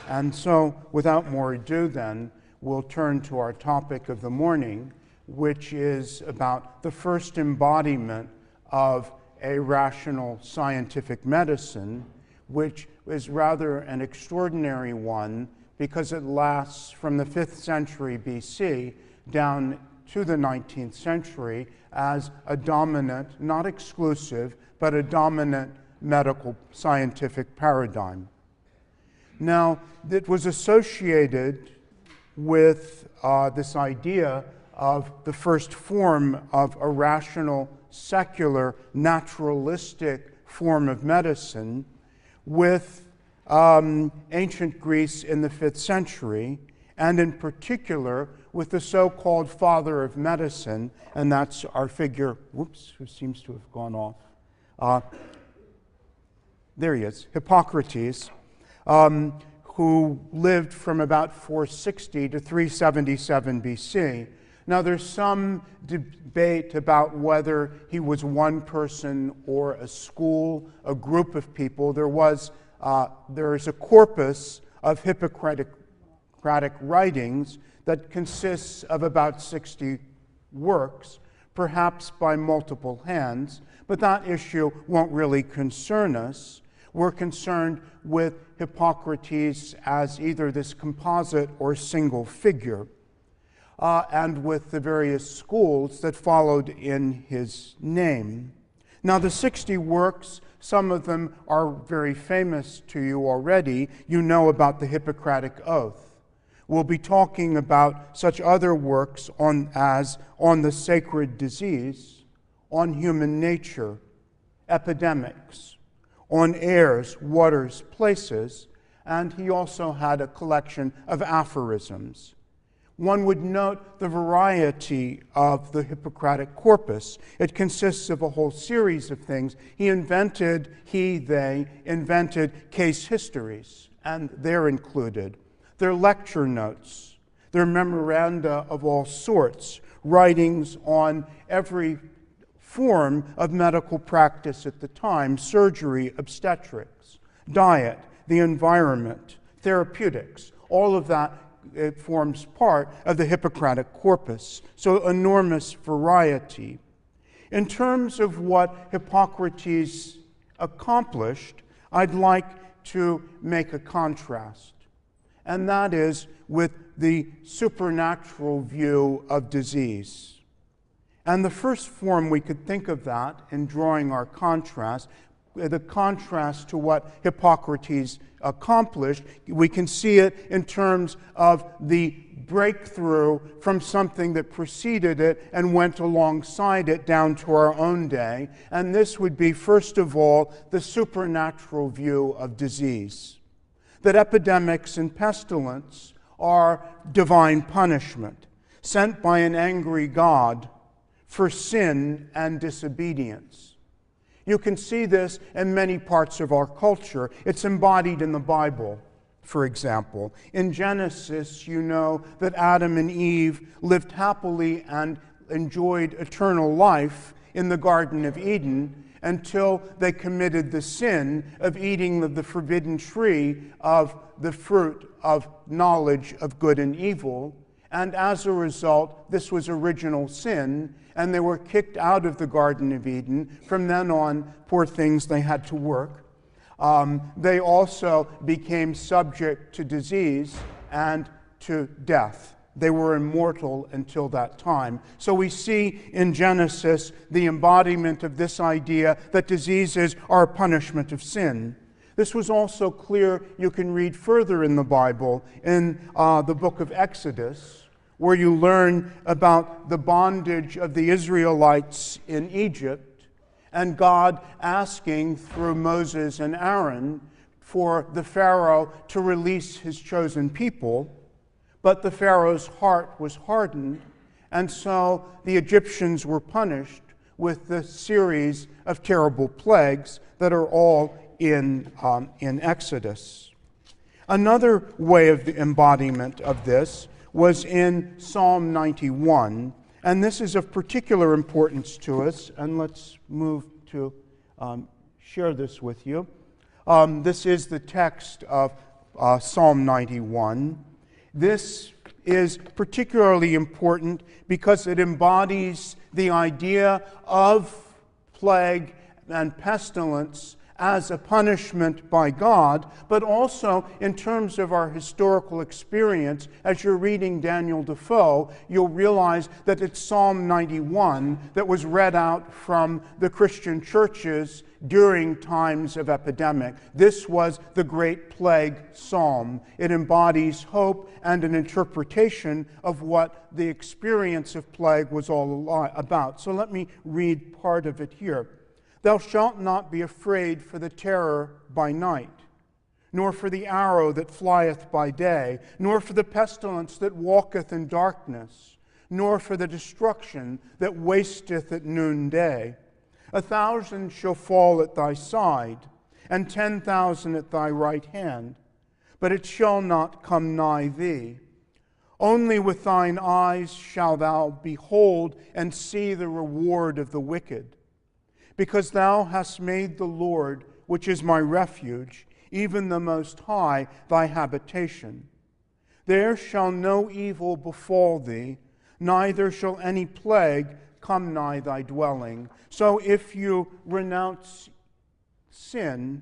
And so, without more ado then, we'll turn to our topic of the morning, which is about the first embodiment of a rational scientific medicine, which is rather an extraordinary one because it lasts from the 5th century BC down to the 19th century as a dominant, not exclusive, but a dominant medical scientific paradigm. Now, it was associated with this idea of the first form of a rational, secular, naturalistic form of medicine with ancient Greece in the 5th century, and in particular with the so-called father of medicine, and that's our figure, who seems to have gone off. There he is, Hippocrates, who lived from about 460 to 377 BC. Now, there's some debate about whether he was one person or a school, a group of people. There is a corpus of Hippocratic writings that consists of about 60 works, perhaps by multiple hands, but that issue won't really concern us. We're concerned with Hippocrates as either this composite or single figure, and with the various schools that followed in his name. Now, the 60 works, some of them are very famous to you already. You know about the Hippocratic Oath. We'll be talking about such other works as on the sacred disease, on human nature, epidemics, on airs, waters, places, and he also had a collection of aphorisms. One would note the variety of the Hippocratic corpus. It consists of a whole series of things. They invented case histories, and they're included. Their lecture notes, their memoranda of all sorts, writings on every form of medical practice at the time, surgery, obstetrics, diet, the environment, therapeutics, all of that it forms part of the Hippocratic corpus, so enormous variety. In terms of what Hippocrates accomplished, I'd like to make a contrast, and that is with the supernatural view of disease. And the first form we could think of that in drawing our contrast, the contrast to what Hippocrates accomplished, we can see it in terms of the breakthrough from something that preceded it and went alongside it down to our own day. And this would be, first of all, the supernatural view of disease. That epidemics and pestilence are divine punishment, sent by an angry God for sin and disobedience. You can see this in many parts of our culture. It's embodied in the Bible, for example. In Genesis, you know that Adam and Eve lived happily and enjoyed eternal life in the Garden of Eden until they committed the sin of eating of the forbidden tree of the fruit of knowledge of good and evil. And as a result, this was original sin, and they were kicked out of the Garden of Eden. From then on, poor things, they had to work. They also became subject to disease and to death. They were immortal until that time. So we see in Genesis the embodiment of this idea that diseases are a punishment of sin. This was also clear, you can read further in the Bible, in the book of Exodus, where you learn about the bondage of the Israelites in Egypt, and God asking through Moses and Aaron for the Pharaoh to release his chosen people. But the Pharaoh's heart was hardened, and so the Egyptians were punished with the series of terrible plagues that are all in Exodus. Another way of the embodiment of this was in Psalm 91, and this is of particular importance to us, and let's move to share this with you. This is the text of Psalm 91. This is particularly important because it embodies the idea of plague and pestilence as a punishment by God, but also in terms of our historical experience. As you're reading Daniel Defoe, you'll realize that it's Psalm 91 that was read out from the Christian churches during times of epidemic. This was the Great Plague Psalm. It embodies hope and an interpretation of what the experience of plague was all about. So let me read part of it here. Thou shalt not be afraid for the terror by night, nor for the arrow that flieth by day, nor for the pestilence that walketh in darkness, nor for the destruction that wasteth at noonday. 1,000 shall fall at thy side, and 10,000 at thy right hand, but it shall not come nigh thee. Only with thine eyes shalt thou behold and see the reward of the wicked. Because thou hast made the Lord, which is my refuge, even the Most High, thy habitation. There shall no evil befall thee, neither shall any plague come nigh thy dwelling. So if you renounce sin,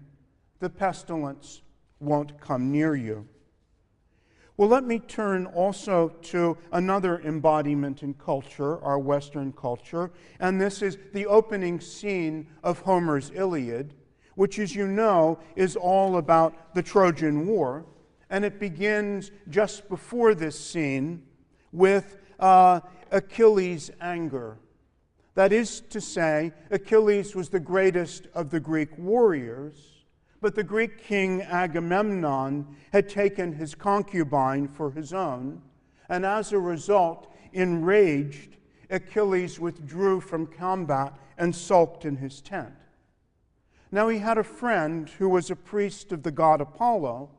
the pestilence won't come near you. Well, let me turn also to another embodiment in culture, our Western culture, and this is the opening scene of Homer's Iliad, which, as you know, is all about the Trojan War, and it begins just before this scene with Achilles' anger. That is to say, Achilles was the greatest of the Greek warriors, but the Greek king Agamemnon had taken his concubine for his own, and as a result, enraged, Achilles withdrew from combat and sulked in his tent. Now he had a friend who was a priest of the god Apollo,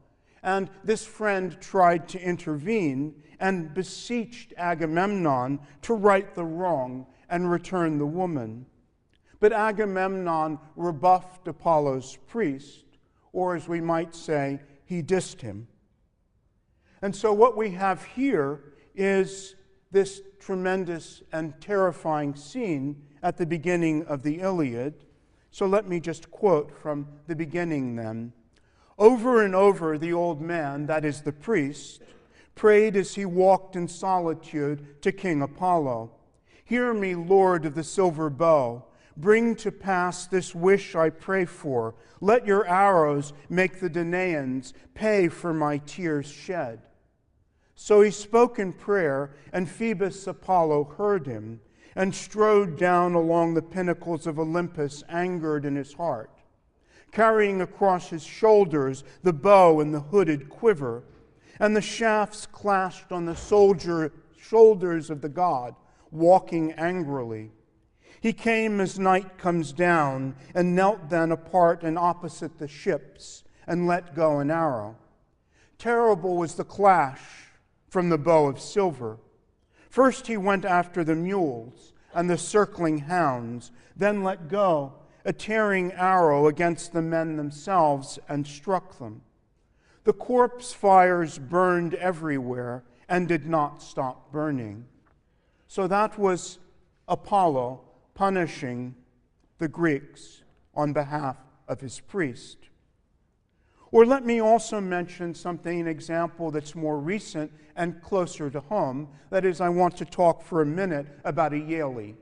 and this friend tried to intervene and beseeched Agamemnon to right the wrong and return the woman. But Agamemnon rebuffed Apollo's priest, or as we might say, he dissed him. And so what we have here is this tremendous and terrifying scene at the beginning of the Iliad. So let me just quote from the beginning then. Over and over the old man, that is the priest, prayed as he walked in solitude to King Apollo. Hear me, Lord of the silver bow. Bring to pass this wish I pray for. Let your arrows make the Danaans pay for my tears shed. So he spoke in prayer, and Phoebus Apollo heard him, and strode down along the pinnacles of Olympus, angered in his heart, carrying across his shoulders the bow and the hooded quiver, and the shafts clashed on the shoulders of the god, walking angrily. He came as night comes down, and knelt then apart and opposite the ships, and let go an arrow. Terrible was the clash from the bow of silver. First he went after the mules and the circling hounds, then let go a tearing arrow against the men themselves and struck them. The corpse fires burned everywhere and did not stop burning. So that was Apollo punishing the Greeks on behalf of his priest. Or let me also mention an example that's more recent and closer to home. That is, I want to talk for a minute about a Yaley.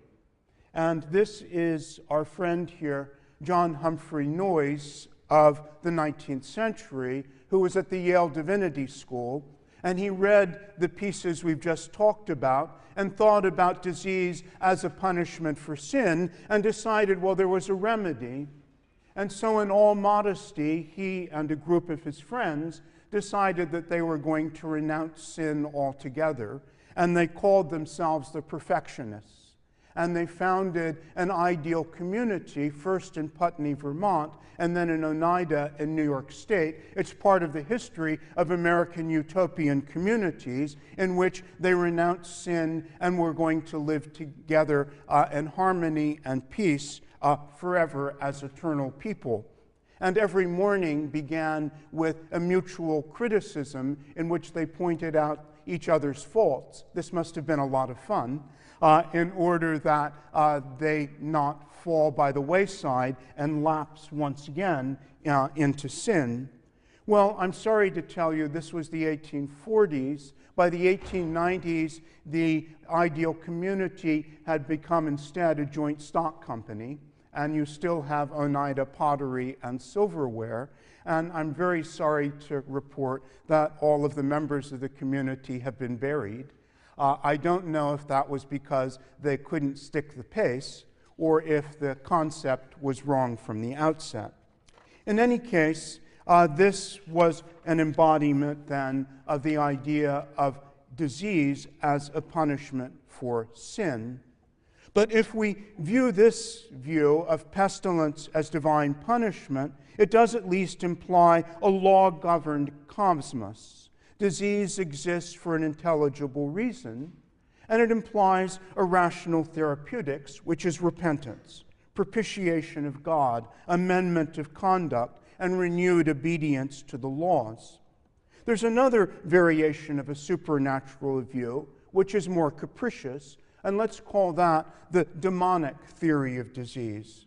And this is our friend here, John Humphrey Noyes of the 19th century, who was at the Yale Divinity School, and he read the pieces we've just talked about and thought about disease as a punishment for sin and decided, well, there was a remedy. And so in all modesty, he and a group of his friends decided that they were going to renounce sin altogether, and they called themselves the Perfectionists. And they founded an ideal community, first in Putney, Vermont, and then in Oneida in New York State. It's part of the history of American utopian communities in which they renounced sin and were going to live together in harmony and peace forever as eternal people. and every morning began with a mutual criticism in which they pointed out each other's faults. This must have been a lot of fun, in order that they not fall by the wayside and lapse once again into sin. Well, I'm sorry to tell you, this was the 1840s. By the 1890s, the ideal community had become instead a joint stock company, and you still have Oneida Pottery and Silverware. And I'm very sorry to report that all of the members of the community have been buried. I don't know if that was because they couldn't stick the pace or if the concept was wrong from the outset. In any case, this was an embodiment then of the idea of disease as a punishment for sin. But if we view this view of pestilence as divine punishment, it does at least imply a law-governed cosmos. Disease exists for an intelligible reason, and it implies a rational therapeutics, which is repentance, propitiation of God, amendment of conduct, and renewed obedience to the laws. There's another variation of a supernatural view, which is more capricious, and let's call that the demonic theory of disease.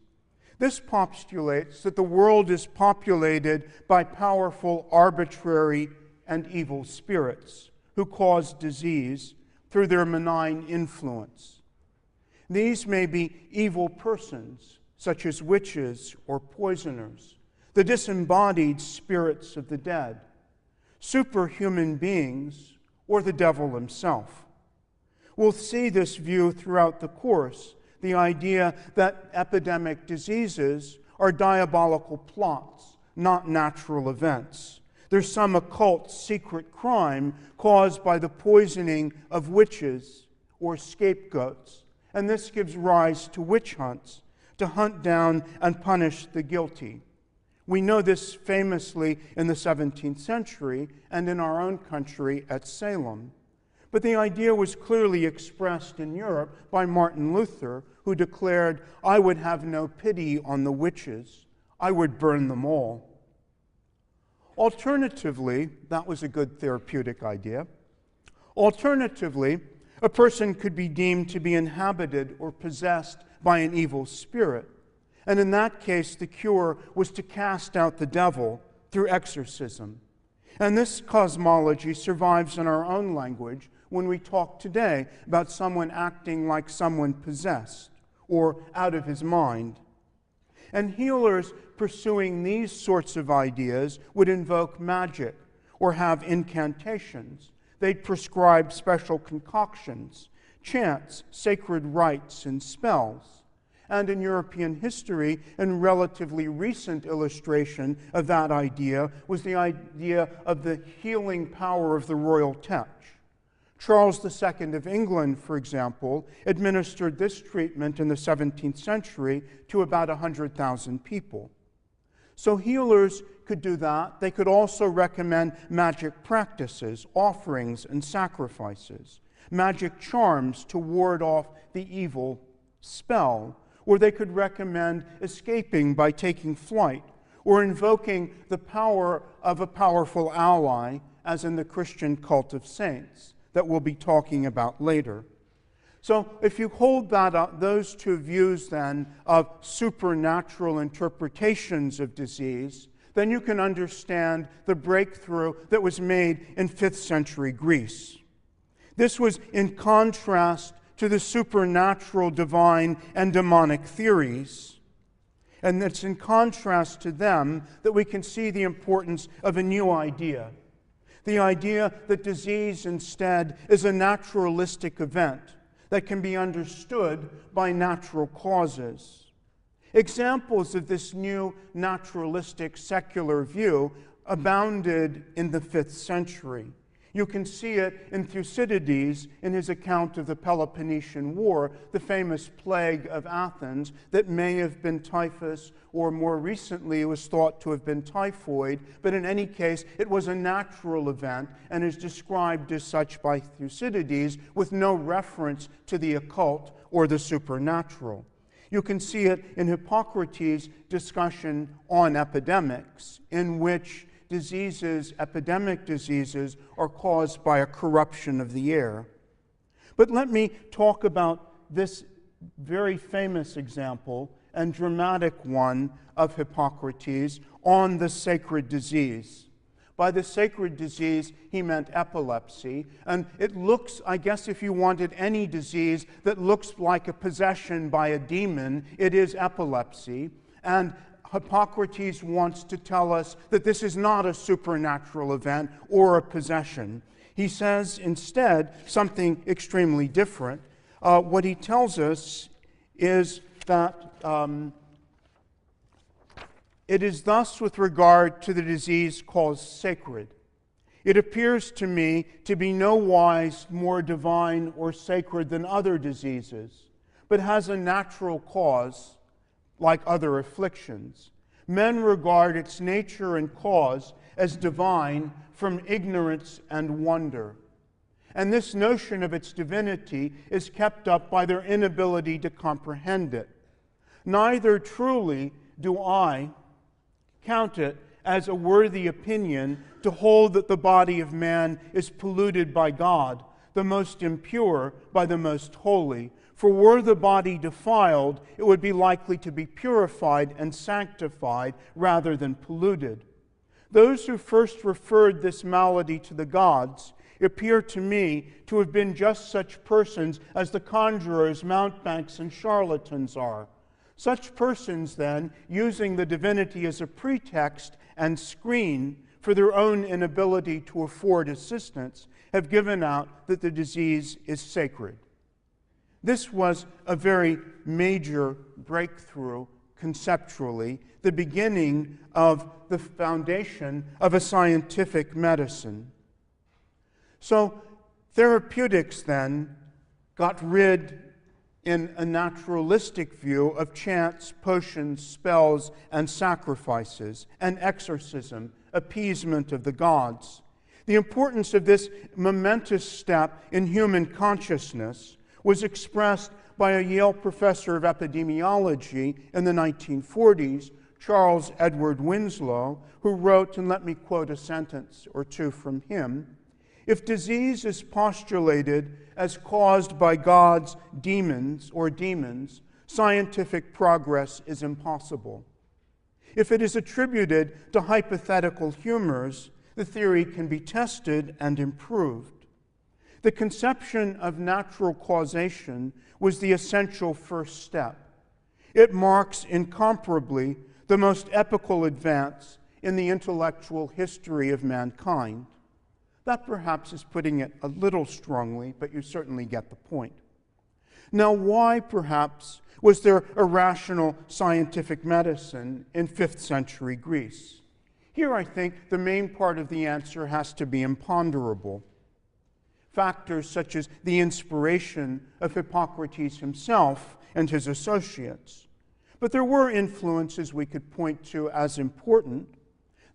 This postulates that the world is populated by powerful, arbitrary, and evil spirits who cause disease through their malign influence. These may be evil persons, such as witches or poisoners, the disembodied spirits of the dead, superhuman beings, or the devil himself. We'll see this view throughout the course, the idea that epidemic diseases are diabolical plots, not natural events. There's some occult secret crime caused by the poisoning of witches or scapegoats, and this gives rise to witch hunts, to hunt down and punish the guilty. We know this famously in the 17th century and in our own country at Salem. But the idea was clearly expressed in Europe by Martin Luther, who declared, "I would have no pity on the witches. I would burn them all." Alternatively, that was a good therapeutic idea. Alternatively, a person could be deemed to be inhabited or possessed by an evil spirit. And in that case, the cure was to cast out the devil through exorcism. And this cosmology survives in our own language when we talk today about someone acting like someone possessed or out of his mind. And healers pursuing these sorts of ideas would invoke magic or have incantations. They'd prescribe special concoctions, chants, sacred rites, and spells. And in European history, a relatively recent illustration of that idea was the idea of the healing power of the royal touch. Charles II of England, for example, administered this treatment in the 17th century to about 100,000 people. So healers could do that. They could also recommend magic practices, offerings, and sacrifices, magic charms to ward off the evil spell, or they could recommend escaping by taking flight, or invoking the power of a powerful ally, as in the Christian cult of saints that we'll be talking about later. So if you hold that up, those two views then of supernatural interpretations of disease, then you can understand the breakthrough that was made in 5th century Greece. This was in contrast to the supernatural, divine, and demonic theories. And it's in contrast to them that we can see the importance of a new idea. The idea that disease instead is a naturalistic event that can be understood by natural causes. Examples of this new naturalistic secular view abounded in the 5th century. You can see it in Thucydides in his account of the Peloponnesian War, the famous plague of Athens that may have been typhus, or more recently it was thought to have been typhoid, but in any case it was a natural event and is described as such by Thucydides with no reference to the occult or the supernatural. You can see it in Hippocrates' discussion on epidemics, in which diseases, epidemic diseases, are caused by a corruption of the air. But let me talk about this very famous example and dramatic one of Hippocrates on the sacred disease. By the sacred disease, he meant epilepsy. And it looks, I guess if you wanted any disease that looks like a possession by a demon, it is epilepsy. And Hippocrates wants to tell us that this is not a supernatural event or a possession. He says instead something extremely different. What he tells us is that it is thus with regard to the disease called sacred. It appears to me to be no wise more divine or sacred than other diseases, but has a natural cause like other afflictions. Men regard its nature and cause as divine from ignorance and wonder. And this notion of its divinity is kept up by their inability to comprehend it. Neither truly do I count it as a worthy opinion to hold that the body of man is polluted by God, the most impure by the most holy. For were the body defiled, it would be likely to be purified and sanctified rather than polluted. Those who first referred this malady to the gods appear to me to have been just such persons as the conjurers, mountebanks, and charlatans are. Such persons, then, using the divinity as a pretext and screen for their own inability to afford assistance, have given out that the disease is sacred. This was a very major breakthrough conceptually, the beginning of the foundation of a scientific medicine. So therapeutics then got rid, in a naturalistic view, of chants, potions, spells, and sacrifices, and exorcism, appeasement of the gods. The importance of this momentous step in human consciousness was expressed by a Yale professor of epidemiology in the 1940s, Charles Edward Winslow, who wrote, and let me quote a sentence or two from him, "If disease is postulated as caused by God's demons, scientific progress is impossible. If it is attributed to hypothetical humors, the theory can be tested and improved. The conception of natural causation was the essential first step. It marks incomparably the most epochal advance in the intellectual history of mankind." That perhaps is putting it a little strongly, but you certainly get the point. Now, why, perhaps, was there a rational scientific medicine in 5th century Greece? Here, I think, the main part of the answer has to be imponderable. Factors such as the inspiration of Hippocrates himself and his associates. But there were influences we could point to as important: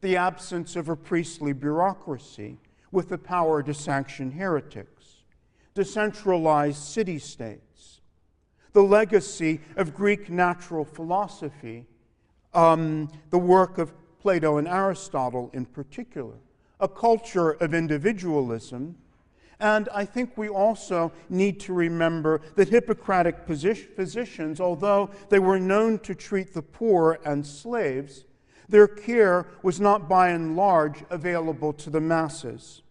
the absence of a priestly bureaucracy with the power to sanction heretics, decentralized city-states, the legacy of Greek natural philosophy, the work of Plato and Aristotle in particular, a culture of individualism, and I think we also need to remember that Hippocratic physicians, although they were known to treat the poor and slaves, their care was not by and large available to the masses.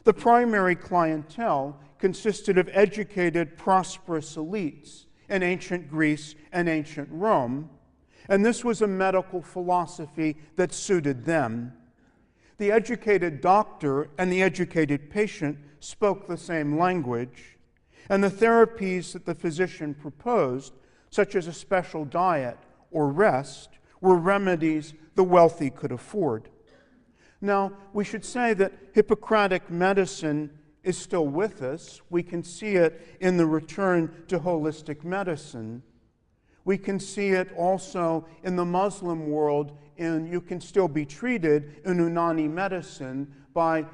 The primary clientele consisted of educated, prosperous elites in ancient Greece and ancient Rome, and this was a medical philosophy that suited them. The educated doctor and the educated patient spoke the same language, and the therapies that the physician proposed, such as a special diet or rest, were remedies the wealthy could afford. Now, we should say that Hippocratic medicine is still with us. We can see it in the return to holistic medicine. We can see it also in the Muslim world, and you can still be treated in Unani medicine by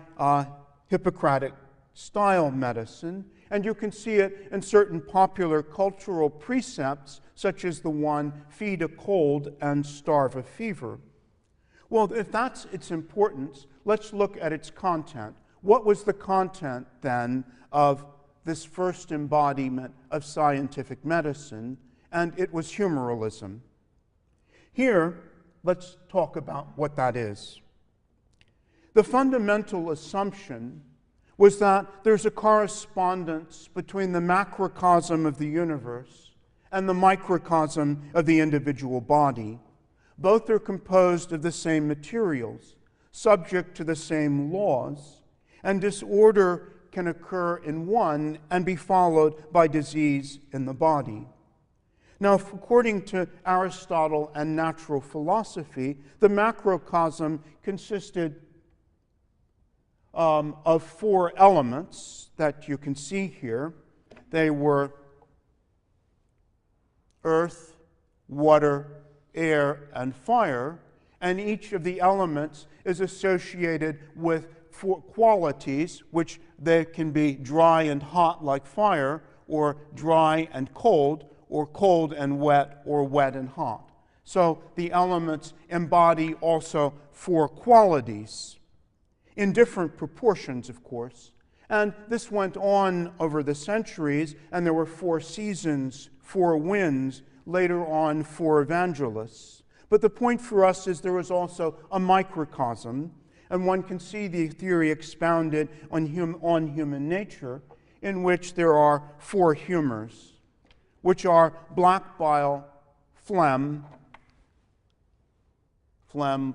Hippocratic style medicine. And you can see it in certain popular cultural precepts, such as the one, feed a cold and starve a fever. Well, if that's its importance, let's look at its content. What was the content, then, of this first embodiment of scientific medicine? And it was humoralism. Here, let's talk about what that is. The fundamental assumption was that there's a correspondence between the macrocosm of the universe and the microcosm of the individual body. Both are composed of the same materials, subject to the same laws, and disorder can occur in one and be followed by disease in the body. Now, according to Aristotle and natural philosophy, the macrocosm consisted of four elements that you can see here. They were earth, water, air, and fire, and each of the elements is associated with four qualities, which they can be dry and hot like fire, or dry and cold, or cold and wet, or wet and hot. So the elements embody also four qualities, in different proportions, of course. And this went on over the centuries, and there were four seasons, four winds, later on four evangelists. But the point for us is there was also a microcosm, and one can see the theory expounded on human nature, in which there are four humors, which are black bile, phlegm,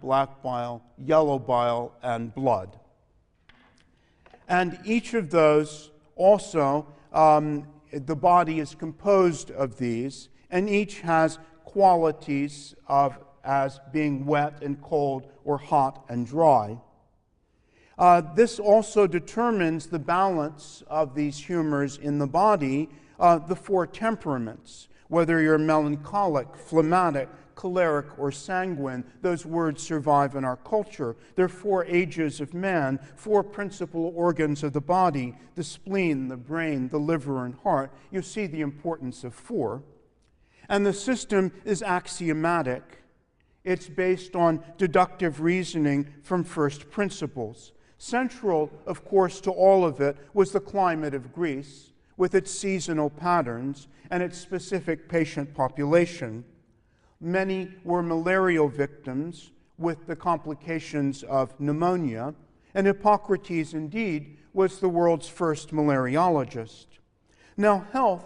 black bile, yellow bile, and blood. And each of those also, the body is composed of these, and each has qualities of as being wet and cold or hot and dry. This also determines the balance of these humors in the body, the four temperaments, whether you're melancholic, phlegmatic, choleric, or sanguine. Those words survive in our culture. There are four ages of man, four principal organs of the body, the spleen, the brain, the liver, and heart. You see the importance of four. And the system is axiomatic. It's based on deductive reasoning from first principles. Central, of course, to all of it was the climate of Greece, with its seasonal patterns and its specific patient population. Many were malarial victims with the complications of pneumonia, and Hippocrates, indeed, was the world's first malariologist. Now, health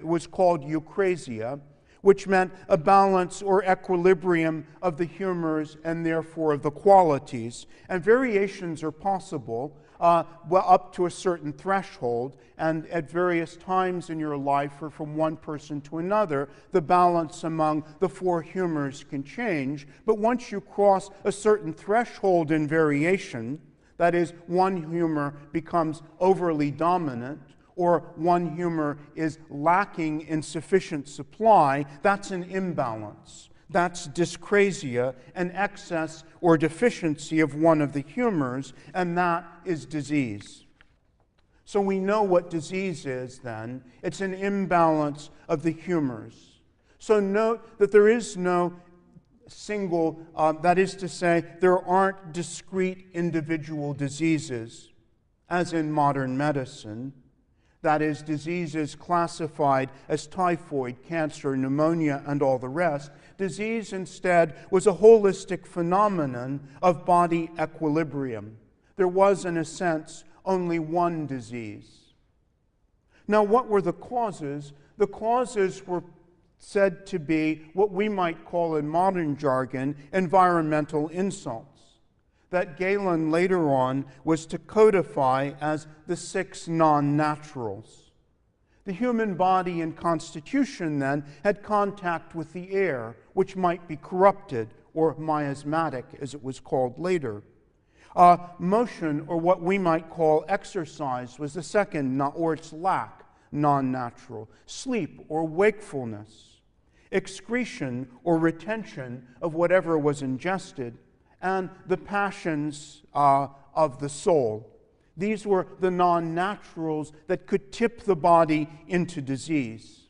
was called eucrasia, which meant a balance or equilibrium of the humors and therefore of the qualities. And variations are possible up to a certain threshold, and at various times in your life or from one person to another, the balance among the four humors can change. But once you cross a certain threshold in variation, that is, one humor becomes overly dominant, or one humor is lacking in sufficient supply, that's an imbalance. That's dyscrasia, an excess or deficiency of one of the humors, and that is disease. So we know what disease is then. It's an imbalance of the humors. So note that there is no single, that is to say, there aren't discrete individual diseases, as in modern medicine. That is, diseases classified as typhoid, cancer, pneumonia, and all the rest. Disease, instead, was a holistic phenomenon of body equilibrium. There was, in a sense, only one disease. Now, what were the causes? The causes were said to be what we might call in modern jargon environmental insults, that Galen later on was to codify as the 6 non-naturals. The human body and constitution then had contact with the air, which might be corrupted, or miasmatic, as it was called later. Motion, or what we might call exercise, was the second, or its lack, non-natural. Sleep, or wakefulness. Excretion, or retention of whatever was ingested. And the passions of the soul. These were the non-naturals that could tip the body into disease.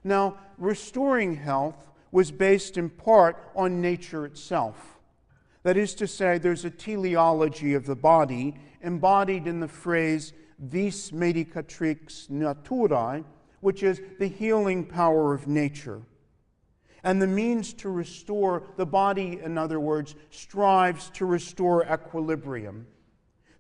Now, restoring health was based in part on nature itself. That is to say, there's a teleology of the body embodied in the phrase vis medicatrix naturae, which is the healing power of nature. And the means to restore the body, in other words, strives to restore equilibrium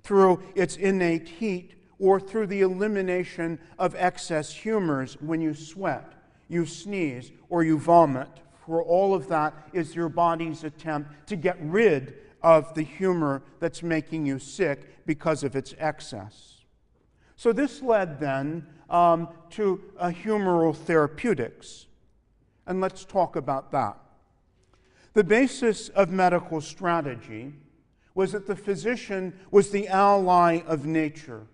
through its innate heat or through the elimination of excess humors when you sweat, you sneeze, or you vomit. For all of that is your body's attempt to get rid of the humor that's making you sick because of its excess. So this led then to humoral therapeutics. And let's talk about that. The basis of medical strategy was that the physician was the ally of nature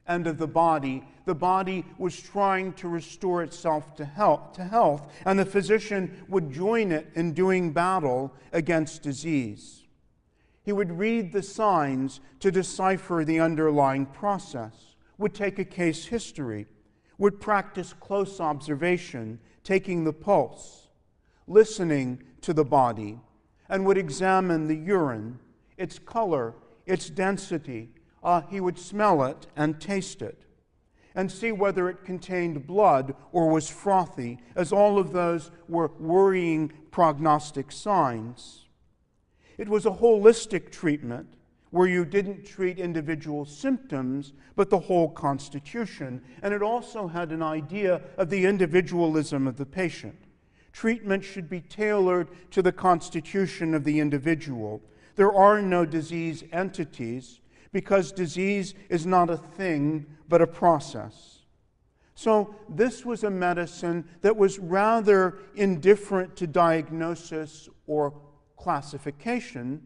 and of the body. The body was trying to restore itself to health, and the physician would join it in doing battle against disease. He would read the signs to decipher the underlying process, would take a case history, would practice close observation, taking the pulse, listening to the body, and would examine the urine, its color, its density. He would smell it and taste it, and see whether it contained blood or was frothy, as all of those were worrying prognostic signs. It was a holistic treatment where you didn't treat individual symptoms, but the whole constitution. And it also had an idea of the individualism of the patient. Treatment should be tailored to the constitution of the individual. There are no disease entities, because disease is not a thing, but a process. So this was a medicine that was rather indifferent to diagnosis or classification.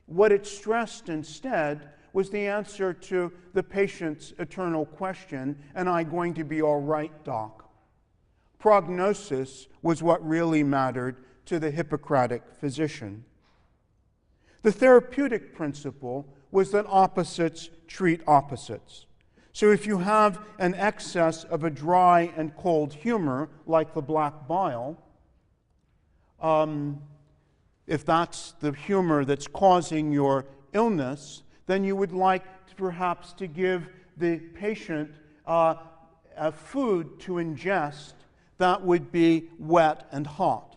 What it stressed instead was the answer to the patient's eternal question, am I going to be all right, doc? Prognosis was what really mattered to the Hippocratic physician. The therapeutic principle was that opposites treat opposites. So if you have an excess of a dry and cold humor, like the black bile, if that's the humor that's causing your illness, then you would like perhaps to give the patient a food to ingest that would be wet and hot.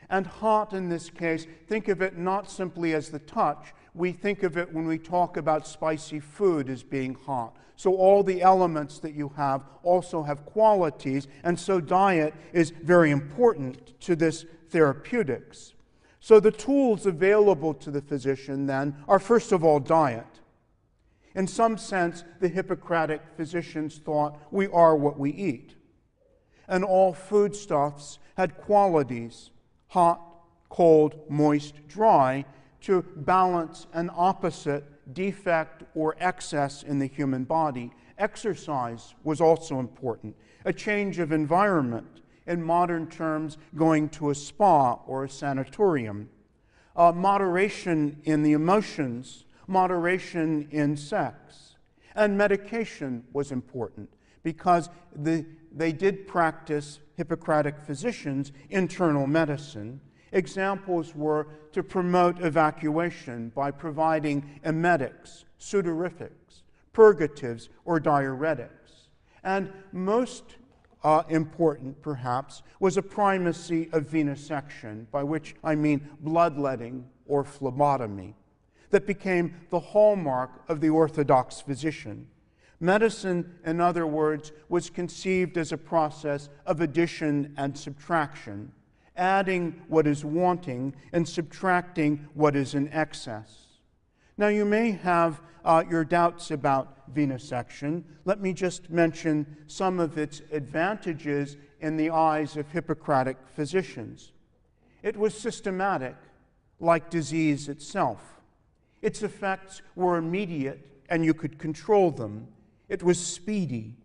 And hot in this case, think of it not simply as the touch. We think of it when we talk about spicy food as being hot. So all the elements that you have also have qualities, and so diet is very important to this therapeutics. So the tools available to the physician then are first of all diet. In some sense, the Hippocratic physicians thought we are what we eat. And all foodstuffs had qualities, hot, cold, moist, dry, to balance an opposite defect or excess in the human body. Exercise was also important. A change of environment, in modern terms, going to a spa or a sanatorium. Moderation in the emotions, moderation in sex. And medication was important because they did practice, Hippocratic physicians, internal medicine. Examples were to promote evacuation by providing emetics, sudorifics, purgatives, or diuretics. And most important, perhaps, was a primacy of venesection, by which I mean bloodletting or phlebotomy, that became the hallmark of the Orthodox physician. Medicine, in other words, was conceived as a process of addition and subtraction, adding what is wanting and subtracting what is in excess. Now, you may have your doubts about venesection. Let me just mention some of its advantages in the eyes of Hippocratic physicians. It was systematic, like disease itself. Its effects were immediate, and you could control them. It was speedy.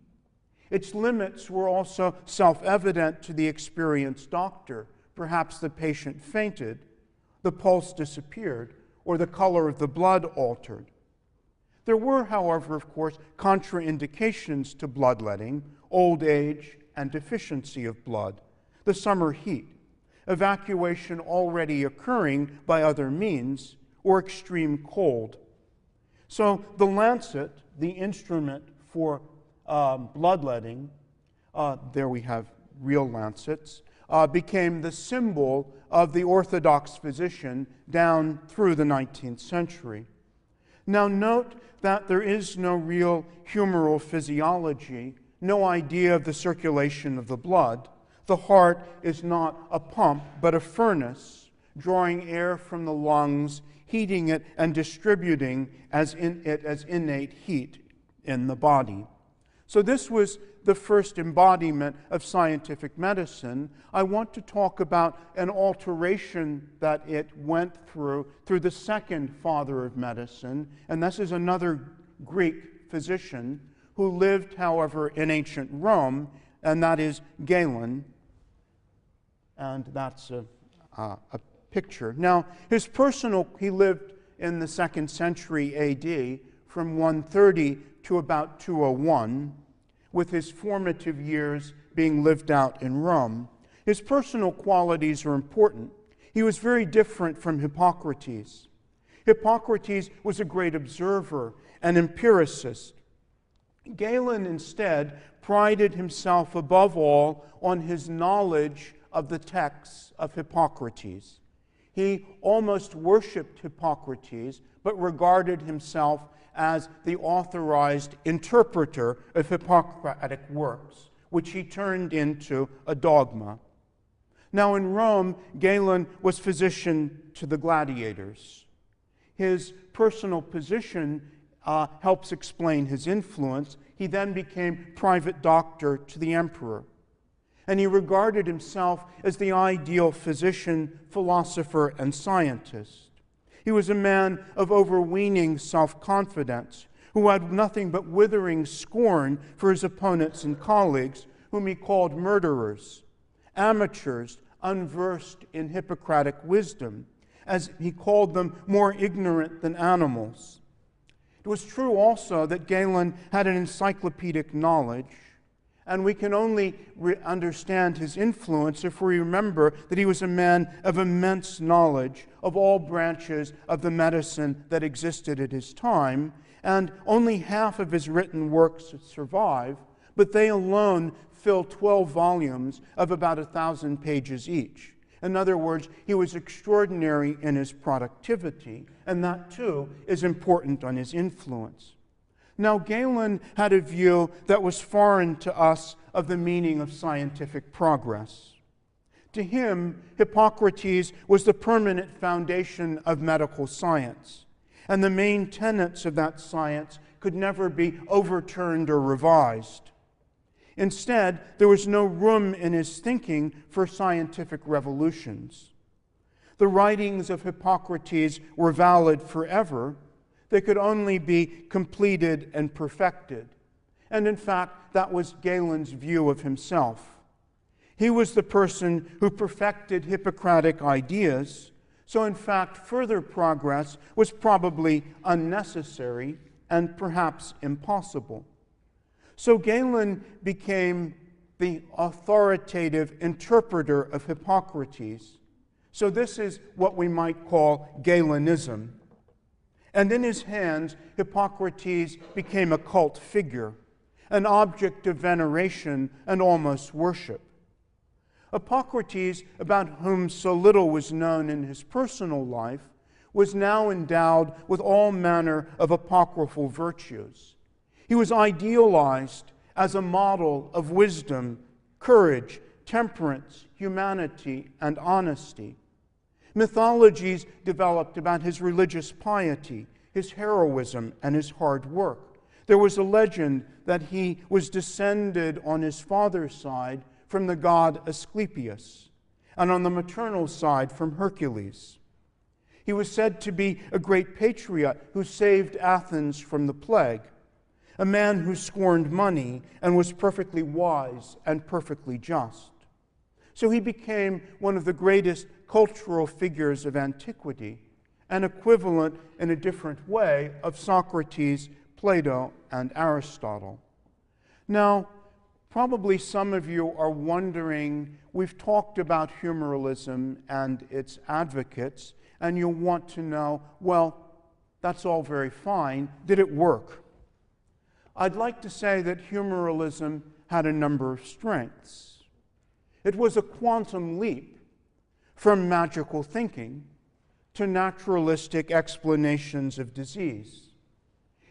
Its limits were also self-evident to the experienced doctor. Perhaps the patient fainted, the pulse disappeared, or the color of the blood altered. There were, however, of course, contraindications to bloodletting: old age and deficiency of blood, the summer heat, evacuation already occurring by other means, or extreme cold. So the lancet, the instrument for bloodletting, there we have real lancets, became the symbol of the Orthodox physician down through the 19th century. Now note that there is no real humoral physiology, no idea of the circulation of the blood. The heart is not a pump, but a furnace, drawing air from the lungs, heating it and distributing as innate heat in the body. So this was the first embodiment of scientific medicine. I want to talk about an alteration that it went through the second father of medicine, and this is another Greek physician who lived, however, in ancient Rome, and that is Galen. And that's a picture. Now, he lived in the 2nd century AD from 130 to about 201, with his formative years being lived out in Rome. His personal qualities are important. He was very different from Hippocrates. Hippocrates was a great observer and empiricist. Galen instead prided himself above all on his knowledge of the texts of Hippocrates. He almost worshipped Hippocrates, but regarded himself as the authorized interpreter of Hippocratic works, which he turned into a dogma. Now in Rome, Galen was physician to the gladiators. His personal position helps explain his influence. He then became private doctor to the emperor. And he regarded himself as the ideal physician, philosopher, and scientist. He was a man of overweening self-confidence, who had nothing but withering scorn for his opponents and colleagues, whom he called murderers, amateurs unversed in Hippocratic wisdom, as he called them more ignorant than animals. It was true also that Galen had an encyclopedic knowledge, and we can only understand his influence if we remember that he was a man of immense knowledge of all branches of the medicine that existed at his time, and only half of his written works survive, but they alone fill 12 volumes of about 1,000 pages each. In other words, he was extraordinary in his productivity, and that too is important on his influence. Now, Galen had a view that was foreign to us of the meaning of scientific progress. To him, Hippocrates was the permanent foundation of medical science, and the main tenets of that science could never be overturned or revised. Instead, there was no room in his thinking for scientific revolutions. The writings of Hippocrates were valid forever. They could only be completed and perfected. And in fact, that was Galen's view of himself. He was the person who perfected Hippocratic ideas, so in fact, further progress was probably unnecessary and perhaps impossible. So Galen became the authoritative interpreter of Hippocrates. So this is what we might call Galenism. And in his hands, Hippocrates became a cult figure, an object of veneration and almost worship. Hippocrates, about whom so little was known in his personal life, was now endowed with all manner of apocryphal virtues. He was idealized as a model of wisdom, courage, temperance, humanity, and honesty. Mythologies developed about his religious piety, his heroism, and his hard work. There was a legend that he was descended on his father's side from the god Asclepius, and on the maternal side from Hercules. He was said to be a great patriot who saved Athens from the plague, a man who scorned money and was perfectly wise and perfectly just. So he became one of the greatest cultural figures of antiquity, an equivalent in a different way of Socrates, Plato, and Aristotle. Now, probably some of you are wondering, we've talked about humoralism and its advocates, and you'll want to know, well, that's all very fine. Did it work? I'd like to say that humoralism had a number of strengths. It was a quantum leap from magical thinking to naturalistic explanations of disease.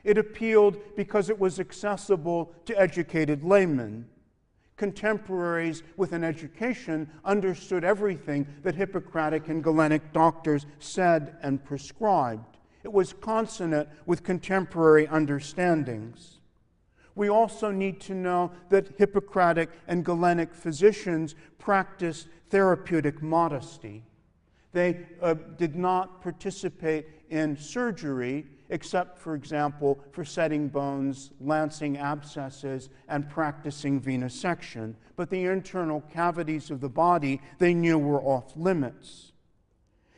It appealed because it was accessible to educated laymen. Contemporaries with an education understood everything that Hippocratic and Galenic doctors said and prescribed. It was consonant with contemporary understandings. We also need to know that Hippocratic and Galenic physicians practiced therapeutic modesty. They did not participate in surgery, except, for example, for setting bones, lancing abscesses, and practicing venesection. But the internal cavities of the body they knew were off limits.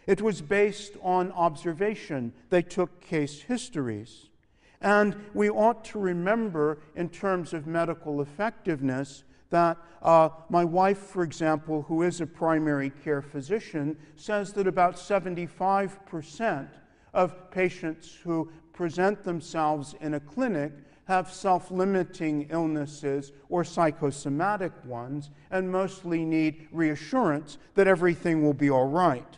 It was based on observation. They took case histories. And we ought to remember, in terms of medical effectiveness, that my wife, for example, who is a primary care physician, says that about 75% of patients who present themselves in a clinic have self-limiting illnesses or psychosomatic ones, and mostly need reassurance that everything will be all right.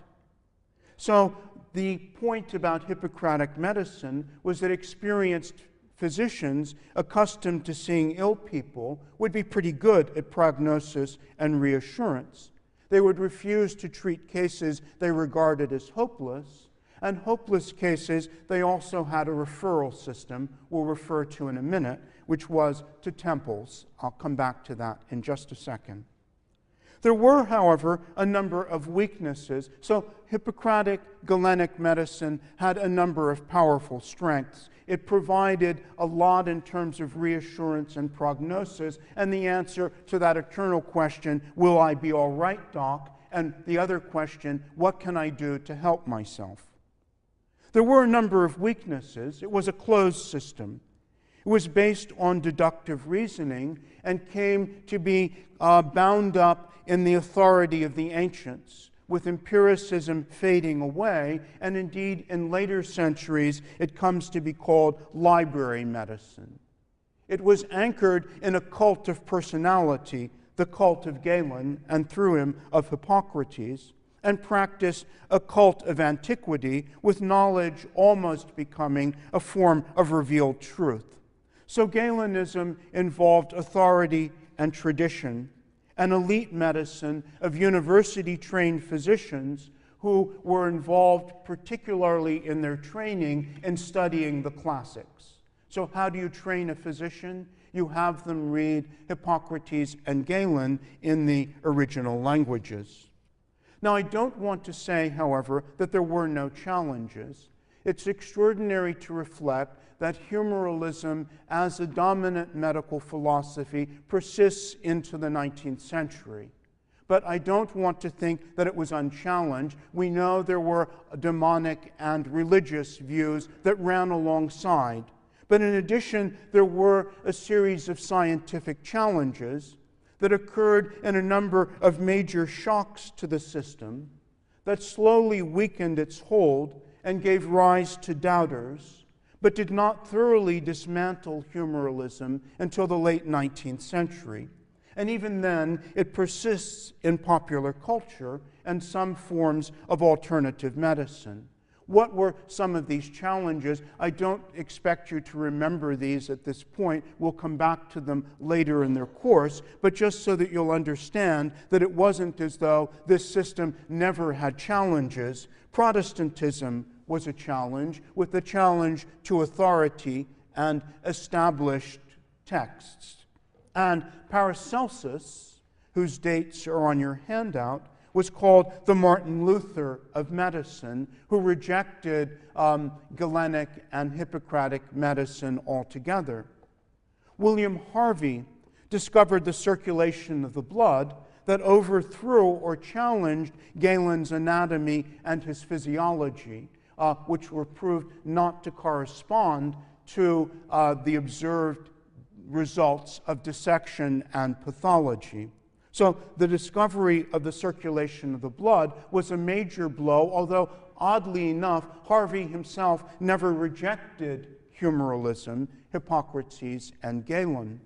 So the point about Hippocratic medicine was that experienced physicians accustomed to seeing ill people would be pretty good at prognosis and reassurance. They would refuse to treat cases they regarded as hopeless, and hopeless cases they also had a referral system we'll refer to in a minute, which was to temples. I'll come back to that in just a second. There were, however, a number of weaknesses. So Hippocratic Galenic medicine had a number of powerful strengths. It provided a lot in terms of reassurance and prognosis, and the answer to that eternal question, will I be all right, doc? And the other question, what can I do to help myself? There were a number of weaknesses. It was a closed system. It was based on deductive reasoning and came to be bound up in the authority of the ancients, with empiricism fading away, and indeed in later centuries it comes to be called library medicine. It was anchored in a cult of personality, the cult of Galen, and through him of Hippocrates, and practiced a cult of antiquity, with knowledge almost becoming a form of revealed truth. So Galenism involved authority and tradition, an elite medicine of university-trained physicians who were involved particularly in their training in studying the classics. So how do you train a physician? You have them read Hippocrates and Galen in the original languages. Now, I don't want to say, however, that there were no challenges. It's extraordinary to reflect that humoralism as a dominant medical philosophy persists into the 19th century. But I don't want to think that it was unchallenged. We know there were demonic and religious views that ran alongside. But in addition, there were a series of scientific challenges that occurred in a number of major shocks to the system that slowly weakened its hold and gave rise to doubters, but did not thoroughly dismantle humoralism until the late 19th century. And even then, it persists in popular culture and some forms of alternative medicine. What were some of these challenges? I don't expect you to remember these at this point. We'll come back to them later in their course, but just so that you'll understand that it wasn't as though this system never had challenges. Protestantism was a challenge, with the challenge to authority and established texts. And Paracelsus, whose dates are on your handout, was called the Martin Luther of medicine, who rejected Galenic and Hippocratic medicine altogether. William Harvey discovered the circulation of the blood that overthrew or challenged Galen's anatomy and his physiology. which were proved not to correspond to the observed results of dissection and pathology. So the discovery of the circulation of the blood was a major blow, although oddly enough, Harvey himself never rejected humoralism, Hippocrates, and Galen.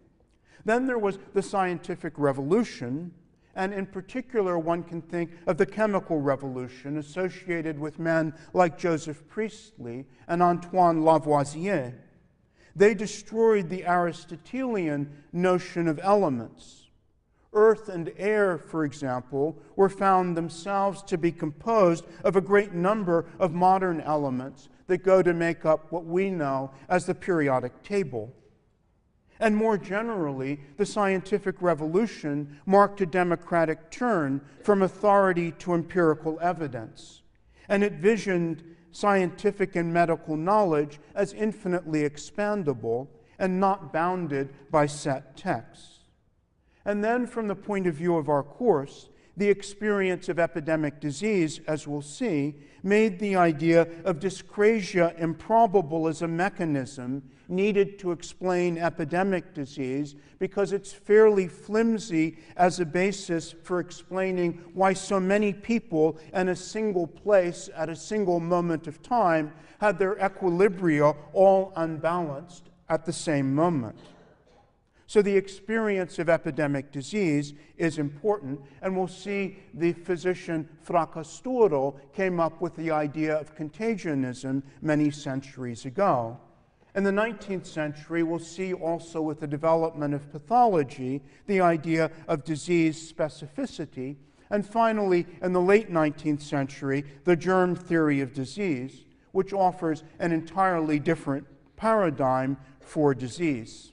Then there was the scientific revolution, and in particular one can think of the chemical revolution associated with men like Joseph Priestley and Antoine Lavoisier. They destroyed the Aristotelian notion of elements. Earth and air, for example, were found themselves to be composed of a great number of modern elements that go to make up what we know as the periodic table. And more generally, the scientific revolution marked a democratic turn from authority to empirical evidence, and it visioned scientific and medical knowledge as infinitely expandable and not bounded by set texts. And then, from the point of view of our course, the experience of epidemic disease, as we'll see, made the idea of dyscrasia improbable as a mechanism needed to explain epidemic disease, because it's fairly flimsy as a basis for explaining why so many people in a single place at a single moment of time had their equilibria all unbalanced at the same moment. So the experience of epidemic disease is important, and we'll see the physician Fracastoro came up with the idea of contagionism many centuries ago. In the 19th century, we'll see also with the development of pathology the idea of disease specificity, and finally, in the late 19th century, the germ theory of disease, which offers an entirely different paradigm for disease.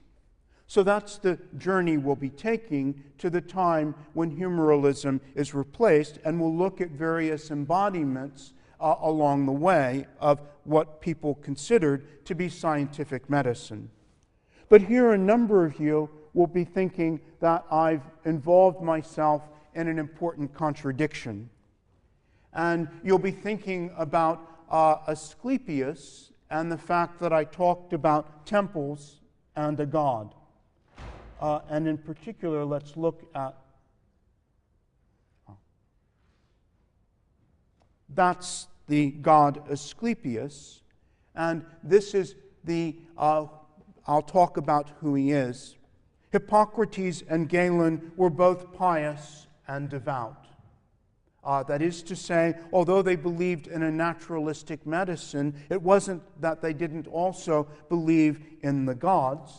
So that's the journey we'll be taking to the time when humoralism is replaced, and we'll look at various embodiments along the way of what people considered to be scientific medicine. But here a number of you will be thinking that I've involved myself in an important contradiction. And you'll be thinking about Asclepius and the fact that I talked about temples and a god. And in particular, let's look at, that's the god Asclepius, and this is the, I'll talk about who he is. Hippocrates and Galen were both pious and devout. That is to say, although they believed in a naturalistic medicine, it wasn't that they didn't also believe in the gods.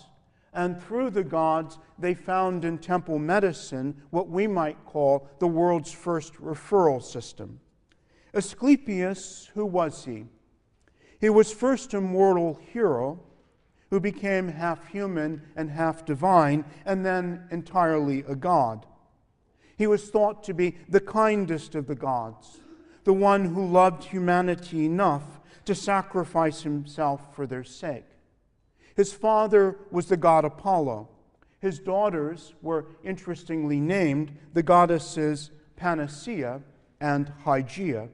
And through the gods, they found in temple medicine what we might call the world's first referral system. Asclepius, who was he? He was first a mortal hero who became half human and half divine, and then entirely a god. He was thought to be the kindest of the gods, the one who loved humanity enough to sacrifice himself for their sake. His father was the god Apollo. His daughters were interestingly named the goddesses Panacea and Hygeia.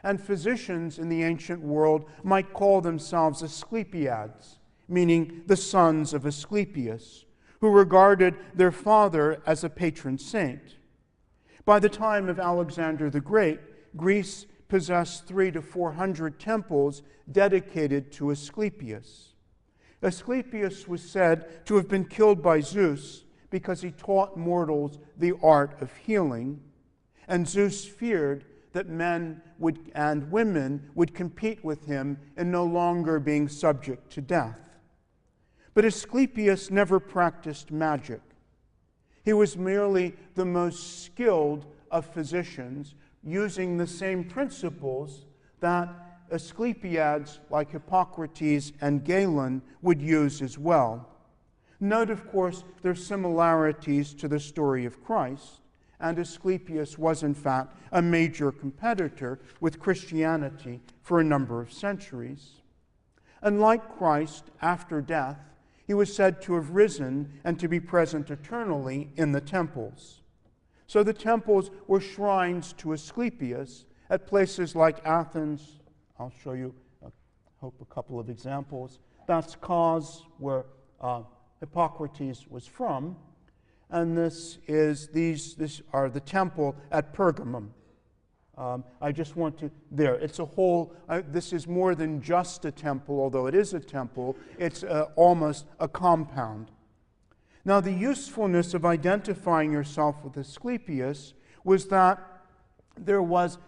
And physicians in the ancient world might call themselves Asclepiads, meaning the sons of Asclepius, who regarded their father as a patron saint. By the time of Alexander the Great, Greece possessed 300 to 400 temples dedicated to Asclepius. Asclepius was said to have been killed by Zeus because he taught mortals the art of healing, and Zeus feared that men and women would compete with him in no longer being subject to death. But Asclepius never practiced magic. He was merely the most skilled of physicians, using the same principles that Asclepiads like Hippocrates and Galen would use as well. Note, of course, their similarities to the story of Christ, and Asclepius was, in fact, a major competitor with Christianity for a number of centuries. And like Christ, after death, he was said to have risen and to be present eternally in the temples. So the temples were shrines to Asclepius at places like Athens, I'll show you, hope, a couple of examples. That's Kos, where Hippocrates was from, and these are the temple at Pergamum. I just want to, it's a whole, this is more than just a temple, although it is a temple, it's almost a compound. Now, the usefulness of identifying yourself with Asclepius was that it was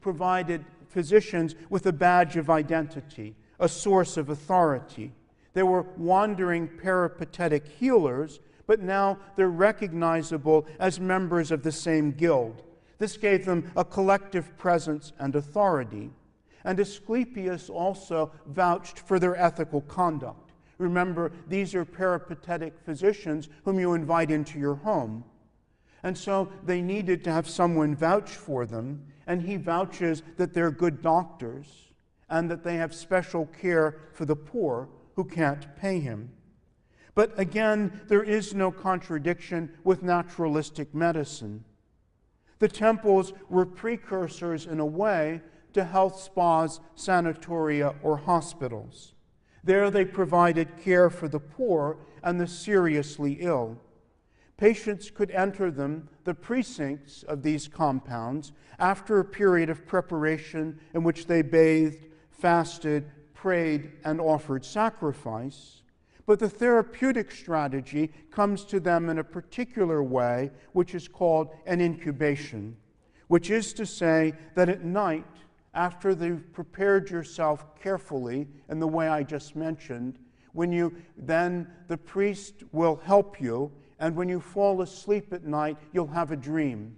provided physicians with a badge of identity, a source of authority. They were wandering peripatetic healers, but now they're recognizable as members of the same guild. This gave them a collective presence and authority. And Asclepius also vouched for their ethical conduct. Remember, these are peripatetic physicians whom you invite into your home. And so they needed to have someone vouch for them, and he vouches that they're good doctors and that they have special care for the poor who can't pay him. But again, there is no contradiction with naturalistic medicine. The temples were precursors, in a way, to health spas, sanatoria, or hospitals. There they provided care for the poor and the seriously ill. Patients could enter the precincts of these compounds, after a period of preparation in which they bathed, fasted, prayed, and offered sacrifice. But the therapeutic strategy comes to them in a particular way, which is called an incubation, which is to say that at night, after you've prepared yourself carefully in the way I just mentioned, then the priest will help you, and when you fall asleep at night, you'll have a dream.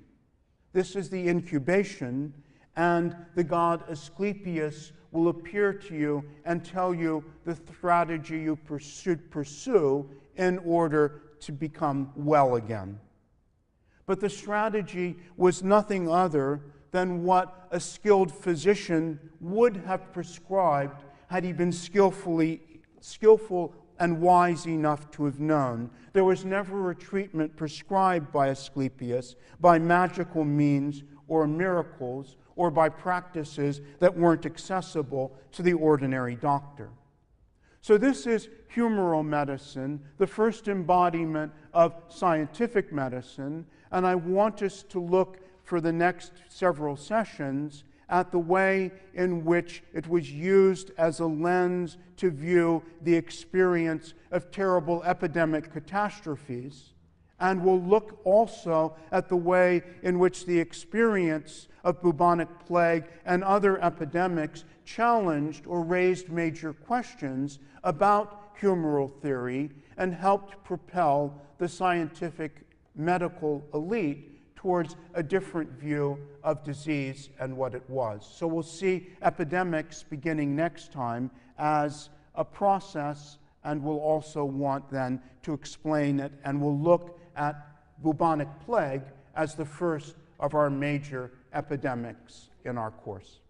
This is the incubation, and the god Asclepius will appear to you and tell you the strategy you should pursue in order to become well again. But the strategy was nothing other than what a skilled physician would have prescribed had he been skillful and wise enough to have known. There was never a treatment prescribed by Asclepius by magical means or miracles or by practices that weren't accessible to the ordinary doctor. So this is humoral medicine, the first embodiment of scientific medicine, and I want us to look for the next several sessions at the way in which it was used as a lens to view the experience of terrible epidemic catastrophes. And we'll look also at the way in which the experience of bubonic plague and other epidemics challenged or raised major questions about humoral theory and helped propel the scientific medical elite towards a different view of disease and what it was. So we'll see epidemics beginning next time as a process, and we'll also want then to explain it, and we'll look at bubonic plague as the first of our major epidemics in our course.